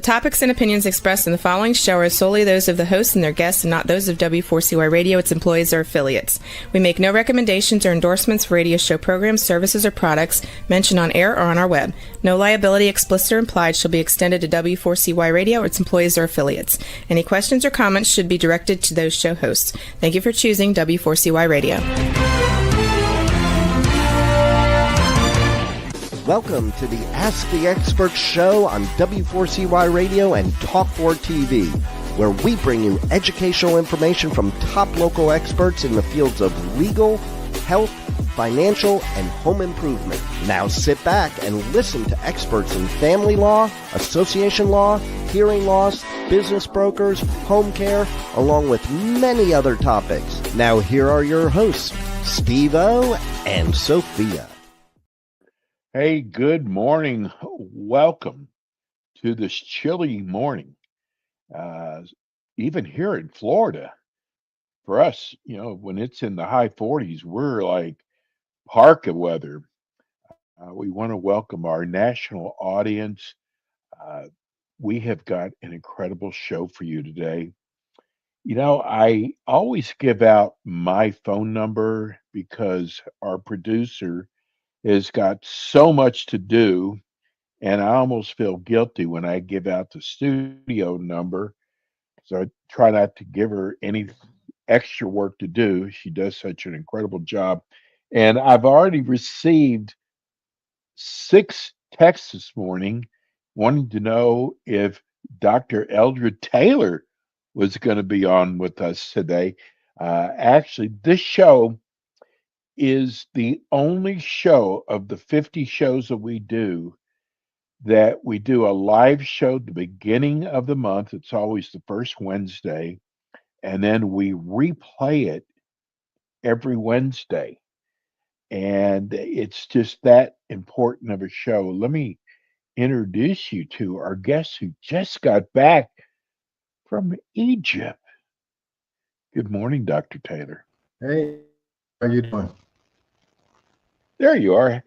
topics and opinions expressed in the following show are solely those of the hosts and their guests and not those of W4CY Radio, its employees, or affiliates. We make no recommendations or endorsements for radio show programs, services, or products mentioned on air or on our web. No liability, explicit or implied, shall be extended to W4CY Radio or its employees or affiliates. Any questions or comments should be directed to those show hosts. Thank you for choosing W4CY Radio. Welcome to the Ask the Expert show on W4CY Radio and Talk4 TV, where we bring you educational information from top local experts in the fields of legal, health, financial, and home improvement. Now sit back and listen to experts in family law, association law, hearing loss, business brokers, home care, along with many other topics. Now here are your hosts, Steve-O and Sophia. Hey, good morning. Welcome to this chilly morning. Even here in Florida, for us, when it's in the high 40s, we're like parka weather. We want to welcome our national audience. We have got an incredible show for you today. I always give out my phone number because our producer has got so much to do, and I almost feel guilty when I give out the studio number. So I try not to give her any extra work to do. She does such an incredible job. And I've already received 6 texts this morning wanting to know if Dr. Eldred Taylor was going to be on with us today. Actually, this show is the only show of the 50 shows that we do a live show at the beginning of the month. It's always the first Wednesday, and then we replay it every Wednesday. And it's just that important of a show. Let me introduce you to our guest who just got back from Egypt. Good morning, Dr. Taylor. Hey, how you doing? There you are.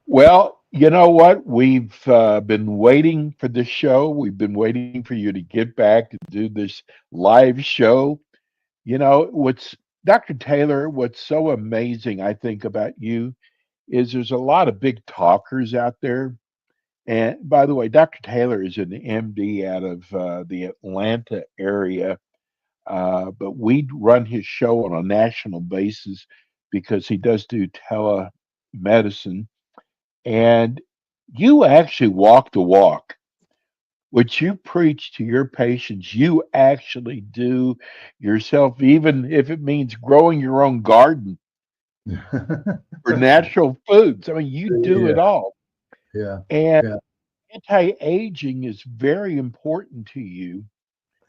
Well, you know what? We've been waiting for this show. We've been waiting for you to get back to do this live show. Dr. Taylor, what's so amazing, I think, about you is there's a lot of big talkers out there. And by the way, Dr. Taylor is an MD out of the Atlanta area, but we run his show on a national basis because he does do telemedicine. And you actually walk the walk. What you preach to your patients, you actually do yourself, even if it means growing your own garden for natural foods. I mean, you do it all. Yeah. And anti-aging is very important to you.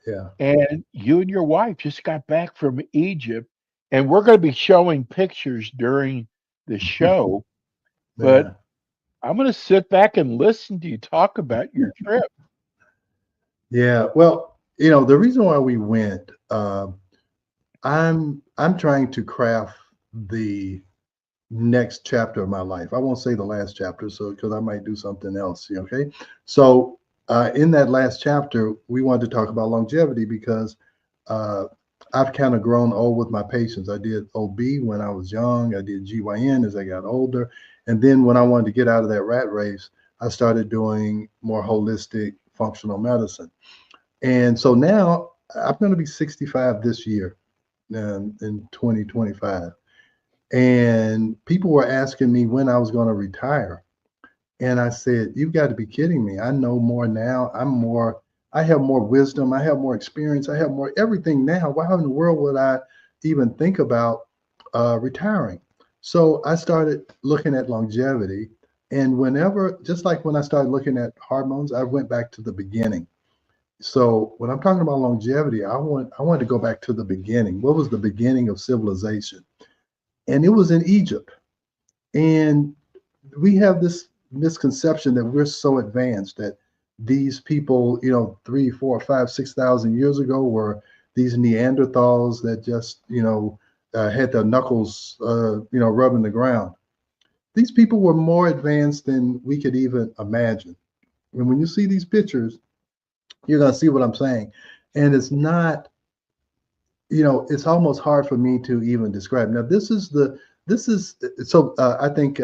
Yeah. And you and your wife just got back from Egypt, and we're going to be showing pictures during the show, but I'm going to sit back and listen to you talk about your trip. Yeah. Well, the reason why we went, I'm trying to craft the next chapter of my life. I won't say the last chapter, because I might do something else. Okay. So in that last chapter, we wanted to talk about longevity because I've kind of grown old with my patients. I did OB when I was young. I did GYN as I got older. And then when I wanted to get out of that rat race, I started doing more holistic functional medicine. And so now I'm going to be 65 this year in 2025. And people were asking me when I was going to retire. And I said, you've got to be kidding me. I know more now. I have more wisdom. I have more experience. I have more everything now. Why in the world would I even think about retiring? So I started looking at longevity. And just like when I started looking at hormones, I went back to the beginning. So when I'm talking about longevity, I want to go back to the beginning. What was the beginning of civilization? And it was in Egypt. And we have this misconception that we're so advanced that these people, 3, 4, 5, 6,000 years ago were these Neanderthals that just, had their knuckles, rubbing the ground. These people were more advanced than we could even imagine. And when you see these pictures, You're going to see what I'm saying. And it's not, it's almost hard for me to even describe. Now, I think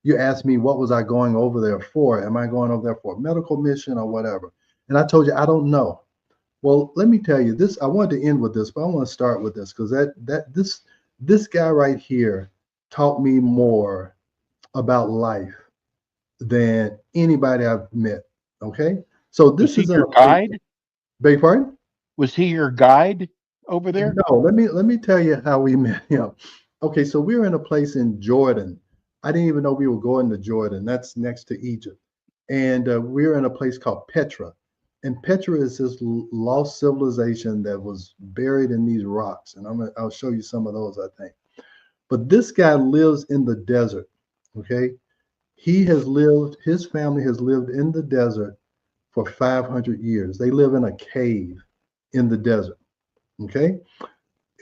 you asked me, what was I going over there for? Am I going over there for a medical mission or whatever? And I told you, I don't know. Well, let me tell you this. I wanted to end with this, but I want to start with this because this guy right here taught me more about life than anybody I've met. Okay, so this is your guide. Beg your pardon? Was he your guide over there? No. Let me tell you how we met him. Okay, so we were in a place in Jordan. I didn't even know we were going to Jordan. That's next to Egypt, and we were in a place called Petra. And Petra is this lost civilization that was buried in these rocks. And I'll show you some of those, I think. But this guy lives in the desert. Okay. His family has lived in the desert for 500 years. They live in a cave in the desert. Okay.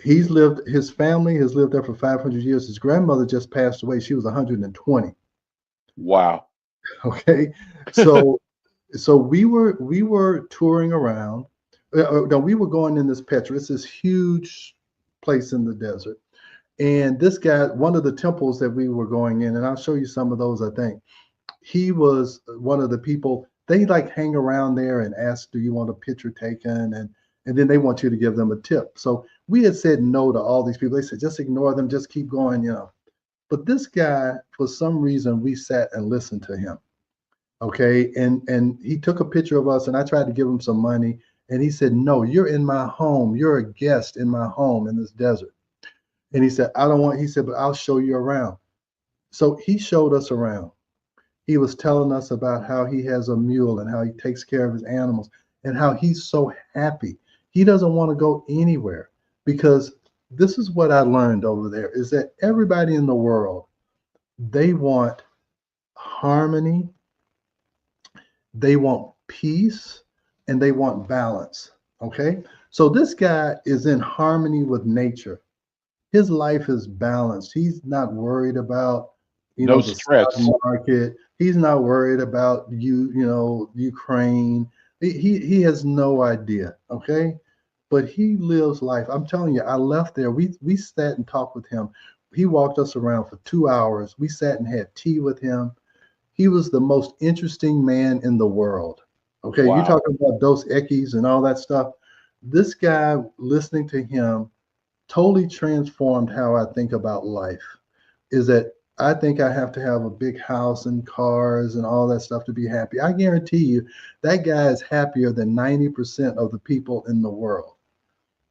His family has lived there for 500 years. His grandmother just passed away. She was 120. Wow. Okay. So we were touring around. No, we were going in this Petra. It's this huge place in the desert. And this guy, one of the temples that we were going in, and I'll show you some of those, I think. He was one of the people, they like hang around there and ask, do you want a picture taken? And then they want you to give them a tip. So we had said no to all these people. They said, just ignore them, just keep going, But this guy, for some reason, we sat and listened to him. Okay, and he took a picture of us, and I tried to give him some money, and he said, no, you're in my home. You're a guest in my home in this desert. And he said, he said, but I'll show you around. So he showed us around. He was telling us about how he has a mule and how he takes care of his animals and how he's so happy. He doesn't want to go anywhere, because this is what I learned over there, is that everybody in the world, they want harmony, they want peace, and they want balance. Okay. So this guy is in harmony with nature. His life is balanced. He's not worried about, No the stress. stock market. He's not worried about Ukraine. He has no idea. Okay. But he lives life. I'm telling you, I left there. We sat and talked with him. He walked us around for 2 hours. We sat and had tea with him. He was the most interesting man in the world. Okay, Wow. You're talking about Dos Equis and all that stuff. This guy, listening to him, totally transformed how I think about life. Is that I think I have to have a big house and cars and all that stuff to be happy. I guarantee you that guy is happier than 90% of the people in the world.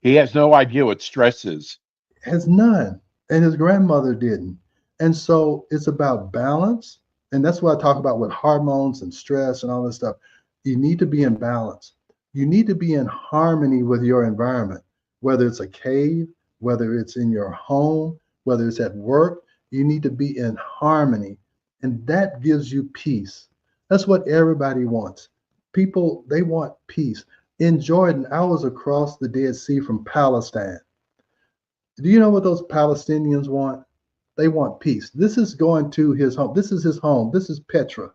He has no idea what stress is. Has none. And his grandmother didn't. And so it's about balance. And that's what I talk about with hormones and stress and all this stuff. You need to be in balance. You need to be in harmony with your environment, whether it's a cave, whether it's in your home, whether it's at work. You need to be in harmony. And that gives you peace. That's what everybody wants. People, they want peace. In Jordan, I was across the Dead Sea from Palestine. Do you know what those Palestinians want? They want peace. This is going to his home. This is his home. This is Petra.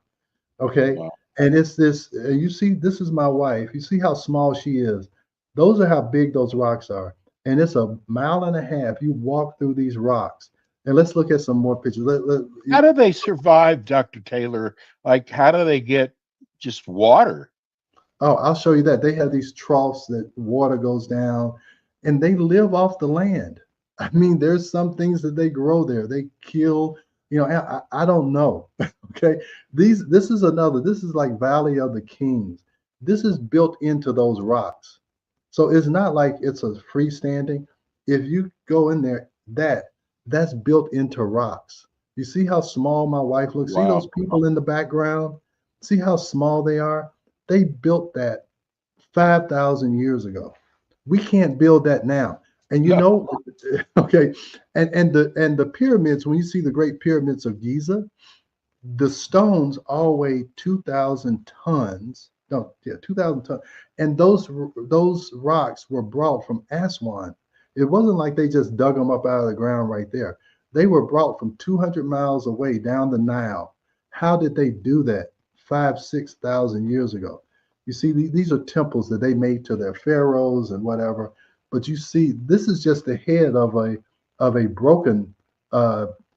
Okay. Wow. And it's this, you see, this is my wife. You see how small she is. Those are how big those rocks are. And it's 1.5 miles. You walk through these rocks. And let's look at some more pictures. How do they survive, Dr. Taylor? Like, how do they get just water? Oh, I'll show you that. They have these troughs that water goes down, and they live off the land. I mean, there's some things that they grow there. They kill, I don't know. Okay. This is like Valley of the Kings. This is built into those rocks. So it's not like it's a freestanding. If you go in there, that's built into rocks. You see how small my wife looks? Wow. See those people in the background? See how small they are? They built that 5,000 years ago. We can't build that now. And okay. And the pyramids, when you see the great pyramids of Giza, the stones all weigh 2,000 tons. 2,000 tons. And those rocks were brought from Aswan. It wasn't like they just dug them up out of the ground right there. They were brought from 200 miles away down the Nile. How did they do that 5,000 to 6,000 years ago? You see, these are temples that they made to their pharaohs and whatever. But you see, this is just the head of a broken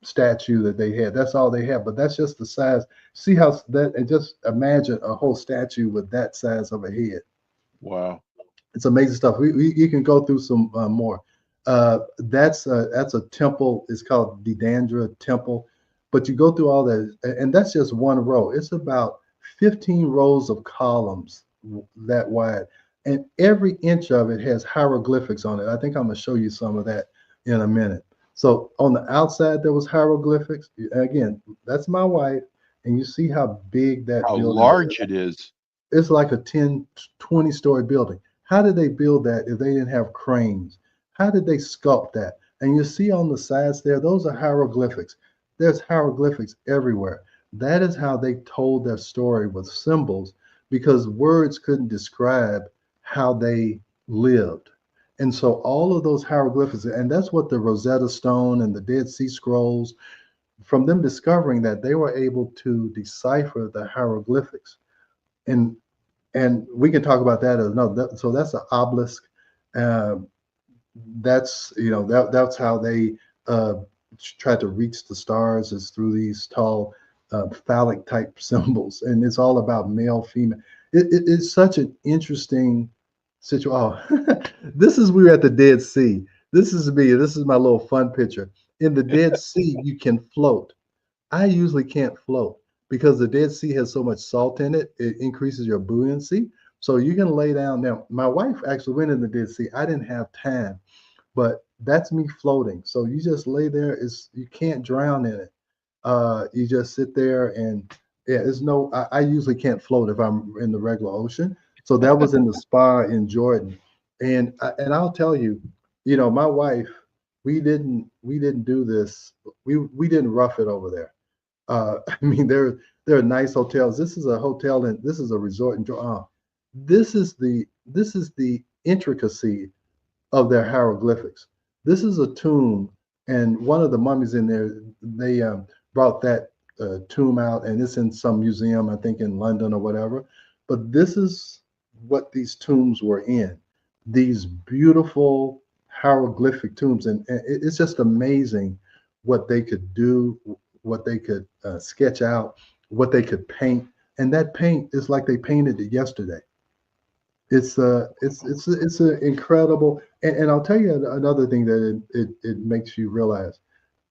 statue that they had. That's all they have. But that's just the size. See how that, and just imagine a whole statue with that size of a head. Wow. It's amazing stuff. You can go through some more. That's a temple. It's called Didandra Temple. But you go through all that, and that's just one row. It's about 15 rows of columns that wide, and every inch of it has hieroglyphics on it. I think I'm going to show you some of that in a minute. So on the outside, there was hieroglyphics. Again, that's my wife, and you see how big that How building large is. it is. It's like a 10, 20-story building. How did they build that if they didn't have cranes? How did they sculpt that? And you see on the sides there, those are hieroglyphics. There's hieroglyphics everywhere. That is how they told their story with symbols, because words couldn't describe how they lived. And so all of those hieroglyphics, and that's what the Rosetta Stone and the Dead Sea Scrolls, from them discovering that, they were able to decipher the hieroglyphics. And we can talk about that as so that's an obelisk. That's that's how they try to reach the stars, is through these tall phallic type symbols, and it's all about male, female. It's such an interesting situation. Oh, we were at the Dead Sea. This is me. This is my little fun picture. In the Dead Sea, you can float. I usually can't float because the Dead Sea has so much salt in it. It increases your buoyancy. So you can lay down. Now, my wife actually went in the Dead Sea. I didn't have time, but that's me floating. So you just lay there. You can't drown in it. You just sit there, and there's no. I usually can't float if I'm in the regular ocean. So that was in the spa in Jordan, and I'll tell you, my wife, we didn't do this. We didn't rough it over there. I mean, there are nice hotels. This is a hotel, and this is a resort in Jordan. This is the intricacy of their hieroglyphics. This is a tomb, and one of the mummies in there, they brought that tomb out, and it's in some museum, I think in London or whatever. But this is what these tombs were in, these beautiful hieroglyphic tombs. And it's just amazing what they could do, what they could sketch out, what they could paint. And that paint is like they painted it yesterday. It's an incredible, and I'll tell you another thing that it makes you realize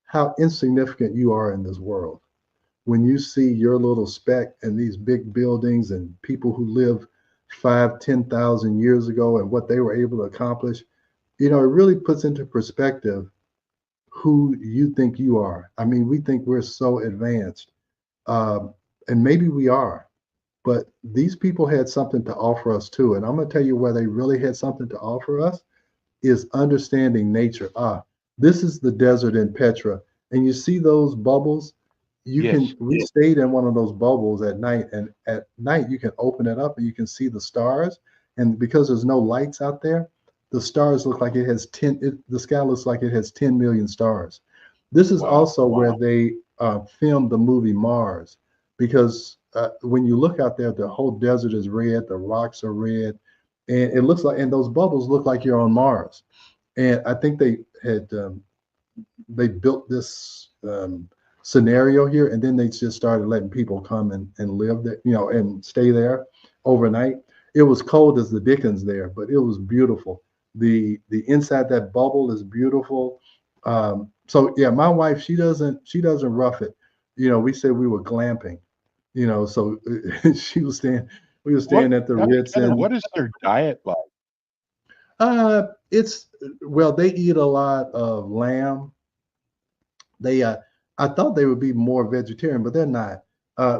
how insignificant you are in this world. When you see your little speck and these big buildings and people who lived 5,000-10,000 years ago and what they were able to accomplish, it really puts into perspective who you think you are. I mean, we think we're so advanced, and maybe we are, but these people had something to offer us too. And I'm going to tell you where they really had something to offer us is understanding nature. This is the desert in Petra, and you see those bubbles. We stayed in one of those bubbles at night, and at night you can open it up and you can see the stars. And because there's no lights out there, the stars look like the sky looks like it has 10 million stars. This is also where they filmed the movie Mars, because when you look out there, the whole desert is red, the rocks are red, and it looks like, and those bubbles look like you're on Mars. And I think they built this scenario here, and then they just started letting people come and live there, and stay there overnight. It was cold as the dickens there, but it was beautiful. The inside that bubble is beautiful. So yeah, my wife, she doesn't rough it. We said we were glamping, so we were staying at the Ritz. And what is their diet like? They eat a lot of lamb. I thought they would be more vegetarian, but they're not.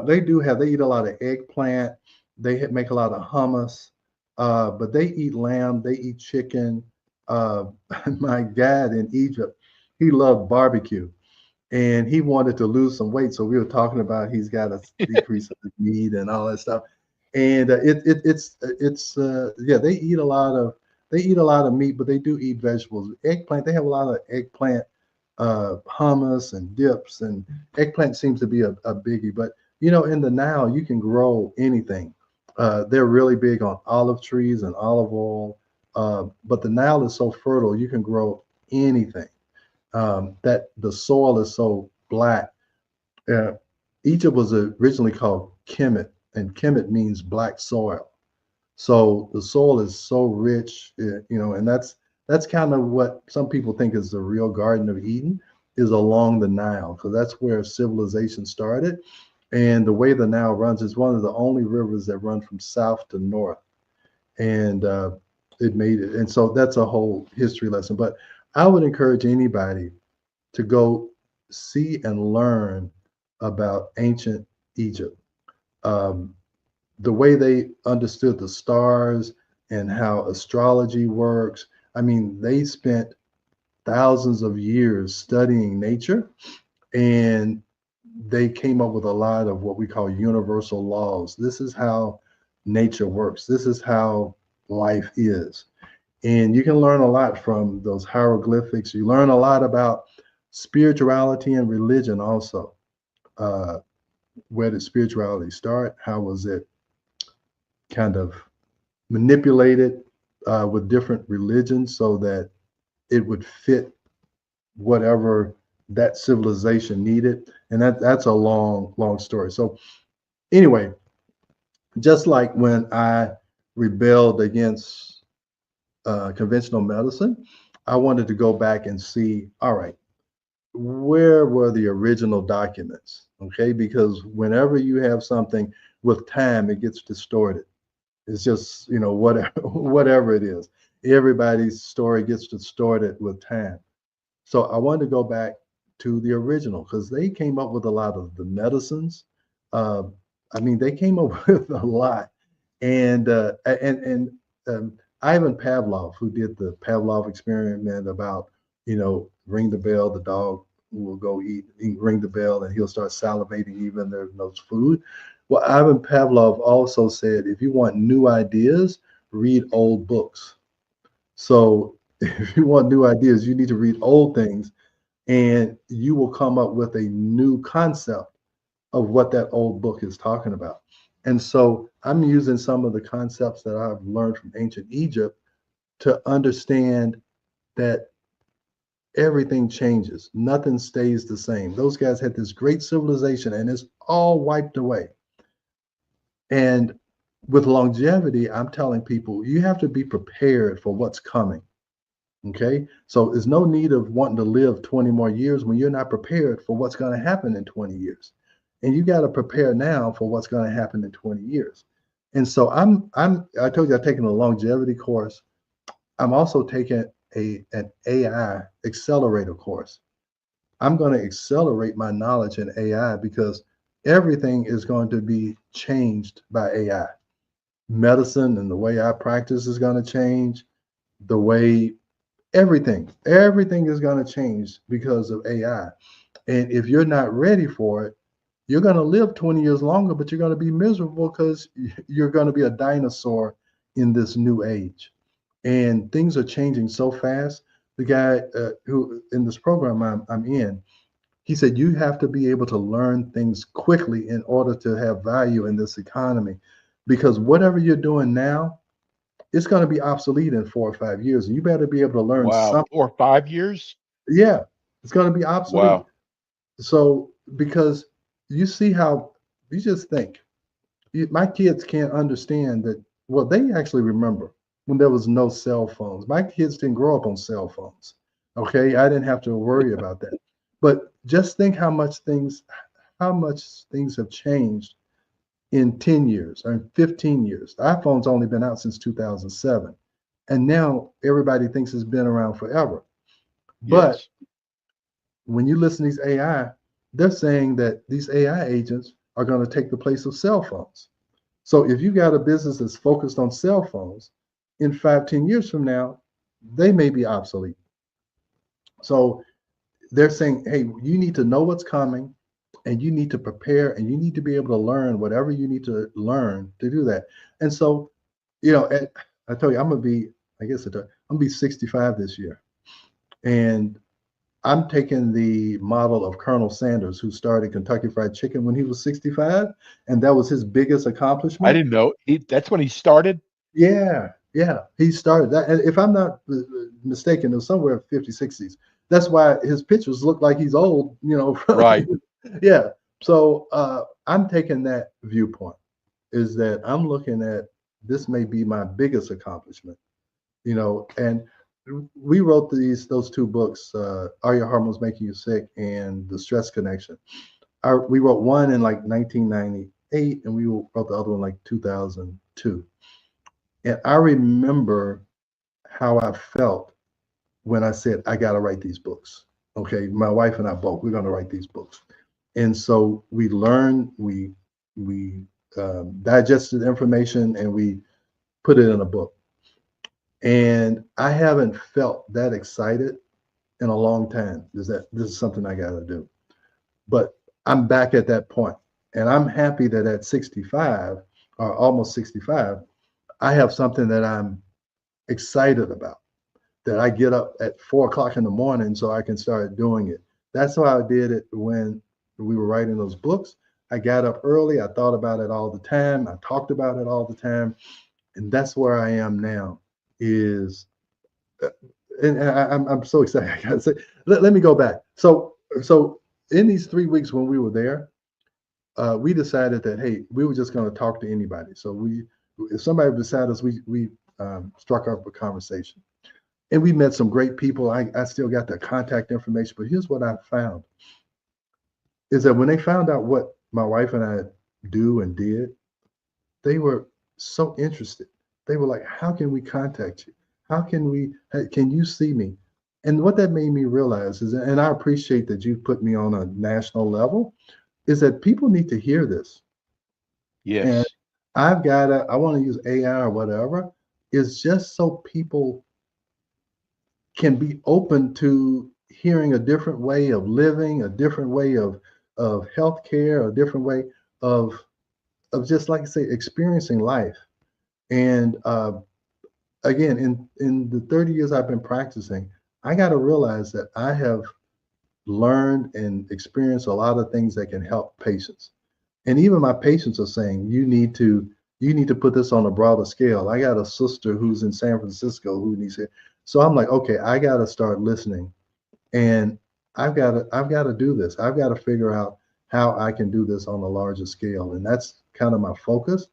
They eat a lot of eggplant. They make a lot of hummus, but they eat lamb. They eat chicken. My dad in Egypt, he loved barbecue, and he wanted to lose some weight. So we were talking about he's got a decrease of the meat and all that stuff. And they eat a lot of meat, but they do eat vegetables. Eggplant, they have a lot of eggplant hummus and dips, and eggplant seems to be a biggie. But in the Nile, you can grow anything. They're really big on olive trees and olive oil. But the Nile is so fertile, you can grow anything. That the soil is so black. Uh, Egypt was originally called Kemet, and Kemet means black soil. So the soil is so rich, and that's kind of what some people think is the real Garden of Eden, is along the Nile, because that's where civilization started. And the way the Nile runs is one of the only rivers that run from south to north. And it made it. And so that's a whole history lesson. But I would encourage anybody to go see and learn about ancient Egypt. The way they understood the stars and how astrology works. I mean, they spent thousands of years studying nature, and they came up with a lot of what we call universal laws. This is how nature works. This is how life is. And you can learn a lot from those hieroglyphics. You learn a lot about spirituality and religion also. Where did spirituality start? How was it kind of manipulated with different religions so that it would fit whatever that civilization needed? And that's a long, long story. So anyway, just like when I rebelled against conventional medicine, I wanted to go back and see, all right, where were the original documents? Okay, because whenever you have something with time, it gets distorted. It's just, whatever it is. Everybody's story gets distorted with time. So I wanted to go back to the original, because they came up with a lot of the medicines. They came up with a lot. And Ivan Pavlov, who did the Pavlov experiment about, ring the bell, the dog will go eat, ring the bell, and he'll start salivating even there's no food. Well, Ivan Pavlov also said, if you want new ideas, read old books. So if you want new ideas, you need to read old things, and you will come up with a new concept of what that old book is talking about. And so I'm using some of the concepts that I've learned from ancient Egypt to understand that everything changes. Nothing stays the same. Those guys had this great civilization, and it's all wiped away. And with longevity, I'm telling people, you have to be prepared for what's coming. Okay. So there's no need of wanting to live 20 more years when you're not prepared for what's going to happen in 20 years. And you got to prepare now for what's going to happen in 20 years. And so I told you I've taken a longevity course. I'm also taking an AI accelerator course. I'm going to accelerate my knowledge in AI, because everything is going to be changed by AI. Medicine and the way I practice is going to change. The way everything is going to change because of AI. And if you're not ready for it, you're going to live 20 years longer, but you're going to be miserable, because you're going to be a dinosaur in this new age. And things are changing so fast. The guy who in this program I'm in, he said, you have to be able to learn things quickly in order to have value in this economy, because whatever you're doing now, it's going to be obsolete in 4 or 5 years. And you better be able to learn something. 4 or 5 years? Yeah, it's going to be obsolete. Wow. So, because you see how, you just think, my kids can't understand that. Well, they actually remember when there was no cell phones. My kids didn't grow up on cell phones. Okay, I didn't have to worry about that. But just think how much things have changed in 10 years or in 15 years. The iPhone's only been out since 2007. And now everybody thinks it's been around forever. But Yes. when you listen to these AI, they're saying that these AI agents are going to take the place of cell phones. So if you got a business that's focused on cell phones, in 5-10 years from now, they may be obsolete. So they're saying, hey, you need to know what's coming, and you need to prepare, and you need to be able to learn whatever you need to learn to do that. And so, I tell you, I'm gonna be 65 this year. And I'm taking the model of Colonel Sanders, who started Kentucky Fried Chicken when he was 65, and that was his biggest I accomplishment. didn't know that's when he started. Yeah, yeah, he started that. And if I'm not mistaken, it was somewhere 50s, 60s. That's why his pictures look like he's old, Right. Yeah. So I'm taking that viewpoint, is that I'm looking at this may be my biggest accomplishment, and we wrote those two books, Are Your Hormones Making You Sick and The Stress Connection. We wrote one in like 1998, and we wrote the other one like 2002. And I remember how I felt when I said, I got to write these books. Okay. My wife and I both, we're going to write these books. And so we learned, we digested information, and we put it in a book. And I haven't felt that excited in a long time. This is something I got to do. But I'm back at that point, and I'm happy that at 65 or almost 65, I have something that I'm excited about, that I get up at 4 o'clock in the morning so I can start doing it. That's how I did it when we were writing those books. I got up early. I thought about it all the time. I talked about it all the time. And that's where I am now is, and I'm so excited. I gotta say, let me go back. So in these 3 weeks when we were there, we decided that, hey, we were just going to talk to anybody. So if somebody beside us, we struck up a conversation, and we met some great people. I still got their contact information, but here's what I found is that when they found out what my wife and I do and did, they were so interested. They were like, how can we contact you? Can you see me? And what that made me realize is, and I appreciate that you put me on a national level, is that people need to hear this. And Yes. I want to use AI or whatever, is just so people can be open to hearing a different way of living, a different way of healthcare, a different way of just, like I say, experiencing life. And again, in the 30 years I've been practicing, I got to realize that I have learned and experienced a lot of things that can help patients. And even my patients are saying, you need to put this on a broader scale. I got a sister who's in San Francisco who needs it. So I'm like, okay, I got to start listening, and I've got to do this. I've got to figure out how I can do this on a larger scale. And that's kind of my focus.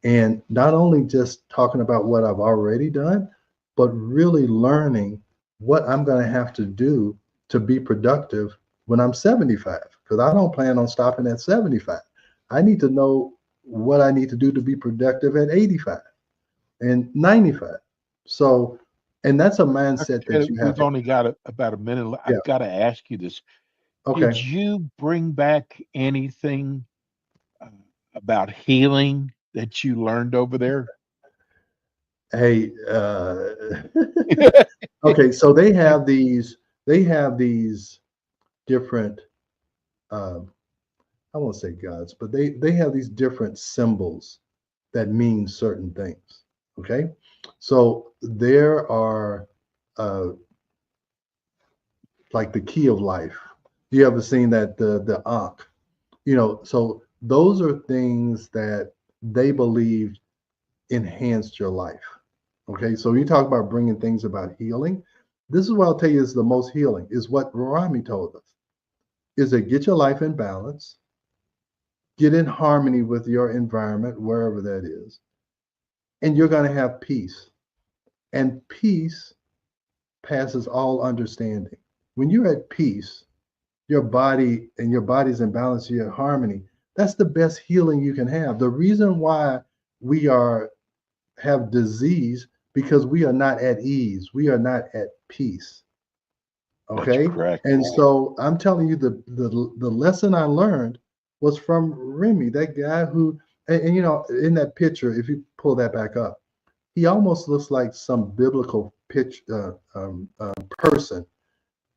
And not only just talking about what I've already done, but really learning what I'm going to have to do to be productive when I'm 75, because I don't plan on stopping at 75. I need to know what I need to do to be productive at 85 and 95. So, and that's a mindset that you have We've to. only got about a minute. Yeah. I've got to ask you this. Okay. Did you bring back anything about healing that you learned over there? Hey, okay. So they have these different, I won't say gods, but they have these different symbols that mean certain things. Okay. So there are like the key of life. You ever seen that, the Ankh? So those are things that they believed enhanced your life. Okay. So you talk about bringing things about healing. This is what I'll tell you is the most healing, is what Rami told us, is that get your life in balance, get in harmony with your environment, wherever that is, and you're going to have peace. And peace passes all understanding. When you're at peace, your body's in balance, you're in harmony. That's the best healing you can have. The reason why we have disease, because we are not at ease. We are not at peace. Okay. That's correct. And so I'm telling you, the lesson I learned was from Remy, that guy who, and in that picture, if you pull that back up, he almost looks like some biblical person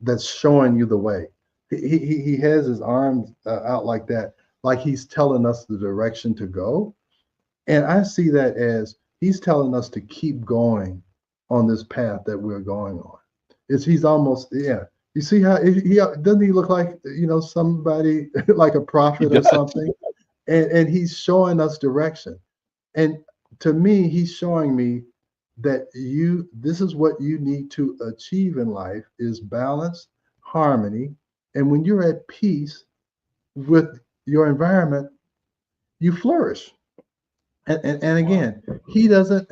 that's showing you the way. He has his arms out like that, like he's telling us the direction to go. And I see that as he's telling us to keep going on this path that we're going on. He's almost, yeah, You see how he doesn't he look like, somebody like a prophet or something? And he's showing us direction. And to me, he's showing me that this is what you need to achieve in life is balance, harmony. And when you're at peace with your environment, you flourish. And again, he doesn't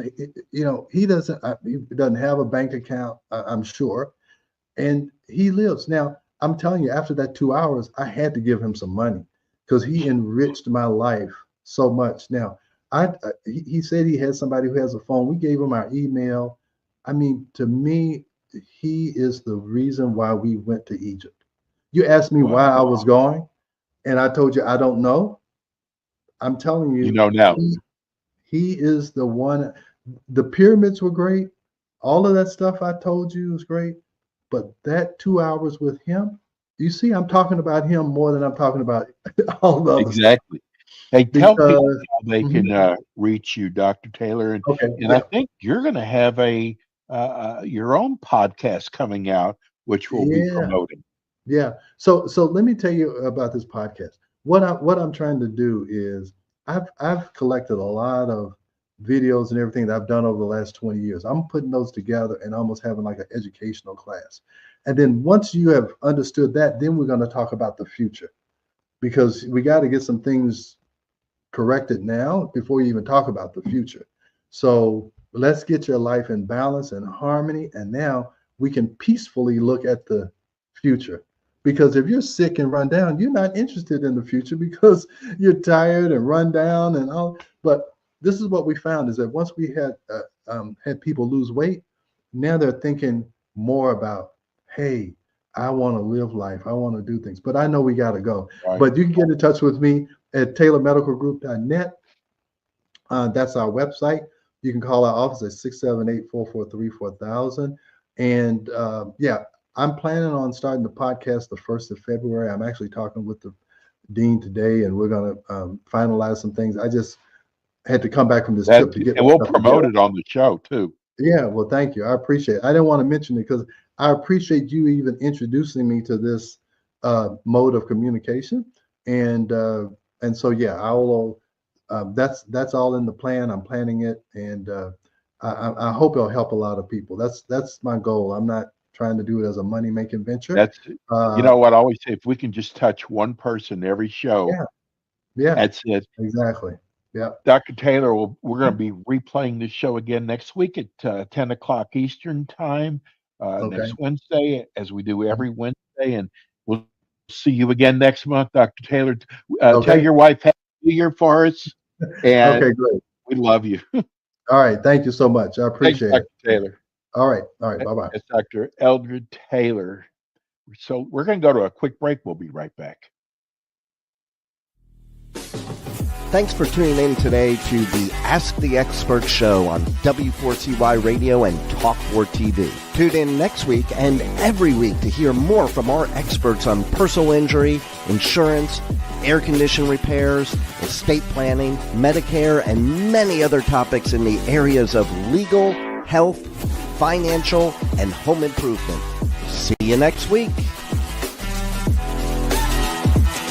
have a bank account, I'm sure. And he lives. Now, I'm telling you, after that 2 hours, I had to give him some money because he enriched my life so much. Now, he said he had somebody who has a phone. We gave him our email. I mean, to me, he is the reason why we went to Egypt. You asked me why I was going, and I told you I don't know. I'm telling you, now. He is the one. The pyramids were great. All of that stuff I told you was great. But that 2 hours with him, you see, I'm talking about him more than I'm talking about all the others. Exactly. Hey, tell people how they can reach you, Dr. Taylor. And I think you're going to have your own podcast coming out, which we'll be promoting. Yeah. So let me tell you about this podcast. What I'm trying to do is I've collected a lot of videos and everything that I've done over the last 20 years. I'm putting those together and almost having like an educational class. And then once you have understood that, then we're going to talk about the future, because we got to get some things corrected now before you even talk about the future. So let's get your life in balance and harmony. And now we can peacefully look at the future. Because if you're sick and run down, you're not interested in the future because you're tired and run down and all. But this is what we found is that once we had people lose weight, now they're thinking more about, hey, I want to live life. I want to do things, but I know we got to go. Right. But you can get in touch with me at taylormedicalgroup.net. That's our website. You can call our office at 678-443-4000. And I'm planning on starting the podcast the 1st of February. I'm actually talking with the dean today, and we're going to finalize some things. I just had to come back from this trip to get. And we'll promote it on the show too. Yeah, well, thank you. I appreciate it. I didn't want to mention it because I appreciate you even introducing me to this mode of communication. And so, I will. That's all in the plan. I'm planning it, and I hope it'll help a lot of people. That's my goal. I'm not trying to do it as a money-making venture. That's what I always say. If we can just touch one person every show, that's it. Exactly. Yeah. Dr. Taylor, we're going to be replaying this show again next week at 10 o'clock Eastern time next Wednesday, as we do every Wednesday. And we'll see you again next month, Dr. Taylor. Tell your wife Happy New Year for us. And great. We love you. All right. Thank you so much. I appreciate it. Dr. Taylor. All right. Bye-bye. It's Dr. Eldred Taylor. So we're going to go to a quick break. We'll be right back. Thanks for tuning in today to the Ask the Expert show on W4CY Radio and Talk4 TV. Tune in next week and every week to hear more from our experts on personal injury, insurance, air condition repairs, estate planning, Medicare, and many other topics in the areas of legal, health, financial, and home improvement. See you next week.